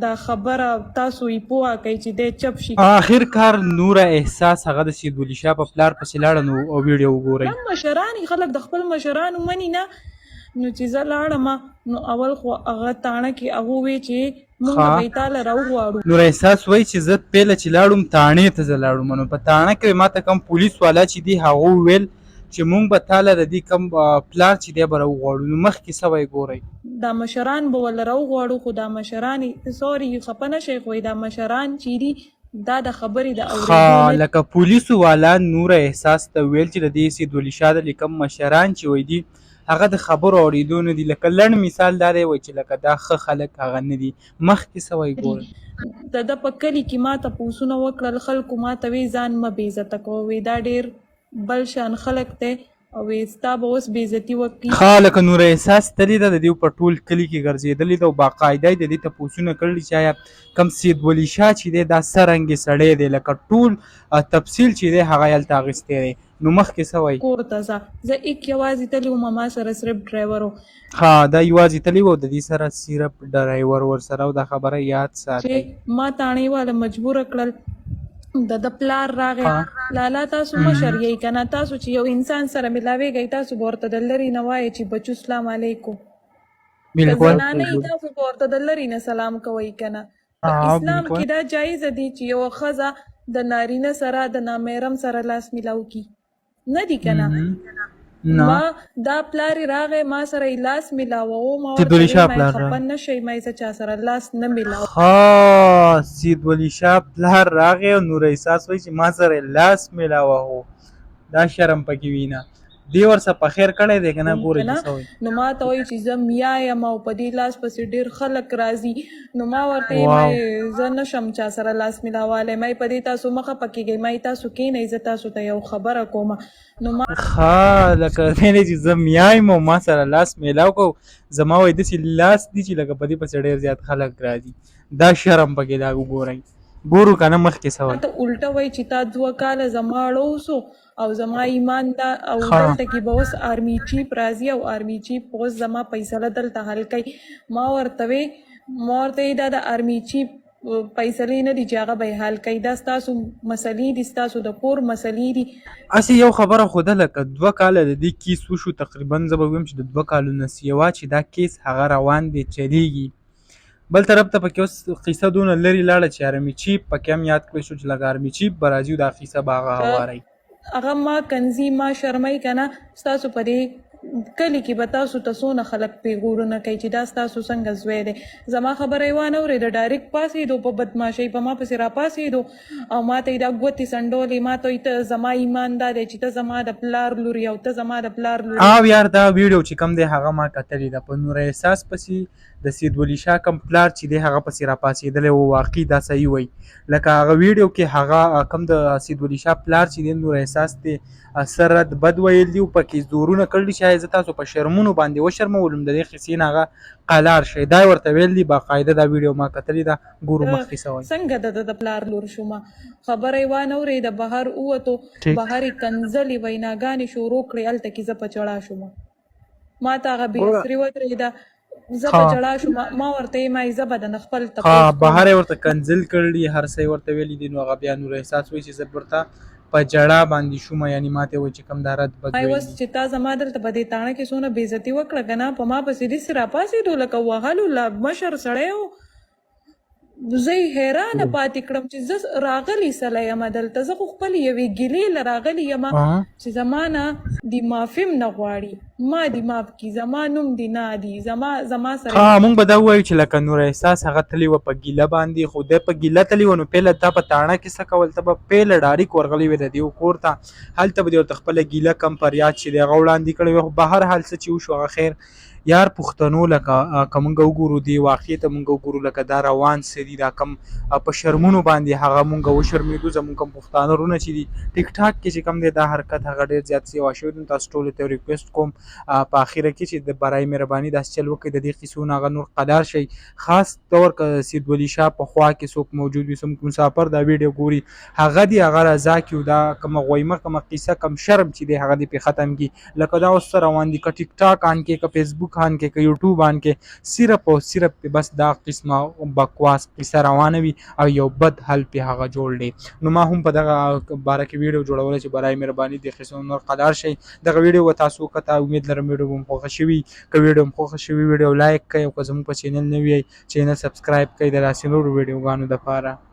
دا خبره تاسو یې پوهه کوئ چې دی چپ شي. آخر کار نوره احساس هغه د سید ولی شاه په پلار پسې لاړه نو ویډیو وګورئ. دا مشران خلک د خپل مشرانو مني نه، نو چې زه لاړم نو اول خو هغه تاڼه کې هغه وی چې موږ به تاله راوغواړو. نور احساس وایي چې زه پیله چې لاړم تاڼې ته زه لاړم، نو په تاڼه کې ماته کوم پولیس والا چې دی هغه وویل چې مونږ به تاله د دې کوم پلار چې دی به راوغواړو. نو مخکې څه وایي ګورئ، دا مشران به ول راوغواړو، خو دا مشران سوري خفه نه شئ، خو دا مشران چې دي دا د خبرې د اورېدو لکه پولیسو والا نور احساس ته ویل چې د دې سید ولی شاه د کوم مشران چې وایي دي هغه د خبرو اورېدو نه دي. لکه لنډ مثال دا دی وایي چې لکه دا ښه خلک هغه نه دي. مخکې څه وایي ګورئ، د ده په کلي کې ما تپوسونه وکړل، خلکو ما ته وی ځان مه بې عزته کوه، وی دا ډېر بل شان خلک دی او ستا به اوس بې عزتي وکړي. لکه نور احساس تللی ده د دې په ټول کلي کې ګرځېدلی ده او باقاعده یې د دې تپوسونه کړي چې آیا کوم سید ولی شاه چې دی دا څه رنګې سړی دی، لکه ټول تفصیل چې دی هغه هلته اخیستی دی. نو مخکې څه وایي، کور ته ځه، زه ایک یوازې تللی وم، ما سره صرف ډرایور و. دا یوازې تللی و، د دې سره صرف ډرایور ورسره او دا خبره یاد ساتئ. چې ما تاڼې والا مجبوره کړل، د پلار راغی، لالا تاسو مشر یې کنه، تاسو چې یو انسان سره ملاویږئ تاسو به ورته د لرې نه وایئ چې بچو سلام علیکم. که زنانه یې تاسو به ورته د لرې نه سلام کوئ کنه. په اسلام کې دا جایزه دي چې یوه ښځه د نارینه سره د نامحرم سره لاس میلاو کی، نه دي کنه. ما دا پلار راغی ما سره یې لاس میلاوه، ما ورته خفه نه شئ ما یې چا سره لاس نه میلاوه. سید ولی شاه پلار راغی او نور احساس وایي چې ما سره یې لاس میلاوه، دا شرم پکې وي نه، دی ورسره په خیر کړی دی که نه. ګورئ چې څه وایي، نو ما ته وایي چې زه میا یم او په دې لاس پسې ډېر خلک راځي. نو ما ورته یې زه نشم چا سره لاس میلاوالی، ما یې په دې تاسو مخه پکېږئ، ما یې تاسو کښېنئ زه تاسو ته یو خبره کومه. نو ما لکه دی نه چې زه میا یم او ما سره لاس میلاو کو، زما وایي داسې لاس دي چې لکه په دې پسې ډېر زیات خلک راځي، دا شرم پکې دا وګورئ. ګورو که نه مخکې څه وایي، ته الټه وایي چې تا 2 کاله زما اړه وسو او زما ایمان دا او دلته کې به اوس آرمي چیف راځي او آرمي چیف اوس زما فیصله دلته حل کوي. ما ورته دا د آرمي چیف فیصلې نه دي چې هغه به حل کوي، دا ستاسو مسلې دي، ستاسو د کور مسلې دي. هسې یو خبره خو ده لکه 2 کاله د دې کیس وشو، تقریبا زه به ویم چې د 2 کالو نه سیوا چې دا کیس هغه روان دی چلیږي. بل طرف ته پکې اوس قصه دونه لرې لاړه چې آرمي چیف پکې هم یاد کړی شو چې لکه آرمي چیف به راځي او دا قصه به هغه هواروي. هغه ما کنځي ما شرموي که نه، ستاسو په دې کلي کې به تاسو ته څونه خلک پیغورونه کوي چې دا ستاسو څنګه زوی دی. زما خبره یې وانه اورېده، ډایرکټ پاسېدو په بدماشۍ په ما پسې راپاسېدو او ما ته یې دا ګوتې سنډولې، ما ته ته زما ایمان دا دی چې ته زما د پلار لور او ته زما د پلار لور. او یار دا ویډیو چې کوم دی هغه ما کتلې ده، په نور احساس پسې د سید ولی شاه کوم پلار چې دی هغه پسې راپاسېدلی و، واقعي دا صحیح وایي. لکه هغه ویډیو کې هغه کوم د سید ولی شاه پلار چې دی نور احساس دی سره بد ویل دي او پکې زورونه کړي چې زه تاسو په شرمونو باندې وشرمولم، د دې قصې نه هغه قلار شئ، دا یې ورته ویل دي. باقاعده دا ویډیو ما کتلې ده، ګورو مخکې څه وایي. څنګه د پلار لور شومه، خبره یې وانه اورېده، بهر ووتو، بهر یې کنځلې ویناګانې شروع کړې، هلته کې زه په چړا شومه، ما ته هغه بېستري ودرېده، زه په چړا شومه. ما ورته یې ما یې زه به د نه خپل بهر یې ورته کنځل کړي، هر څه یې ورته ویلي دي. نو هغه بیا نور احساس وایي چې زه ورته په جړا باندې شومه، یعنې ما ته وایي چې کوم دا رد بد ویلي اوس چې تا زما دلته په دې تاڼه کې څونه بې عزتي وکړه که نه، په ما پسې داسې راپاسېدو لکه وهلو لا مشر سړی و. زه یې حیرانه پاتې کړم چې زه راغلی سړی یم دلته، زه خو خپلې یوې ګیلې له راغلې یم چې زما نه دې معافي هم نه غواړي، ما دې معاف کړي، زما نوم دې نه دي، زما سره مونږ به دا ووایو چې لکه نور احساس هغه تللی وه په ګیله باندې، خو دی په ګیله تللی وه. نو پیله تا په تاڼه کې څه کول، ته به پیله ډاریک ورغلی وې د دې کور ته، هلته به دې ورته خپله ګیله کم فریاد چې دی هغه وړاندې کړی وی. خو بهر حال څه چې وشو هغه خیر. یار پښتنو لکه که مونږ وګورو دې واقعې ته مونږ وګورو لکه دا روان څه دي، دا کم په شرمونو باندې هغه مونږ وشرمېدو. زمونږ کوم پښتانه وروڼه چې دي ټیک ټاک کې چې کوم دی دا حرکت هغه ډېر زیات سیوا شوی دی. تاسو ټولو ته ریکویسټ کوم په اخره کې چې د برای مهرباني داسې چل وکړئ، د دې قصو نه هغه نور قلار شئ. خاص طور که سید ولی شاه په خوا کې څوک موجود وي، څوک مسافر دا ویډیو ګوري، هغه دې هغه رضا کړي او دا کومه غویمه کومه قصه کم شرم چې دی هغه دې پرې ختم کړي. لکه دا اوس څه روان دي، که ټیک ټاک آن کې، که فیسبوک خان کې که یوټیوب ان کې صرف او صرف په بس دا قسمه بکواس قصه روانه وي او یو بد حل په هغه جوړ دی. نو ما هم په دغه باره کې ویډیو جوړولی چې برای مهرباني د قسم نور قدار شئ. دغه ویډیو به تاسو وکته، امید لرم ویډیو به مو خوښه شوي. که ویډیو مو خوښه شوي ویډیو لایک کړئ او که زموږ په چینل نوي یئ چینل سبسکرایب کړئ د داسې نورو ویډیوګانو دپاره.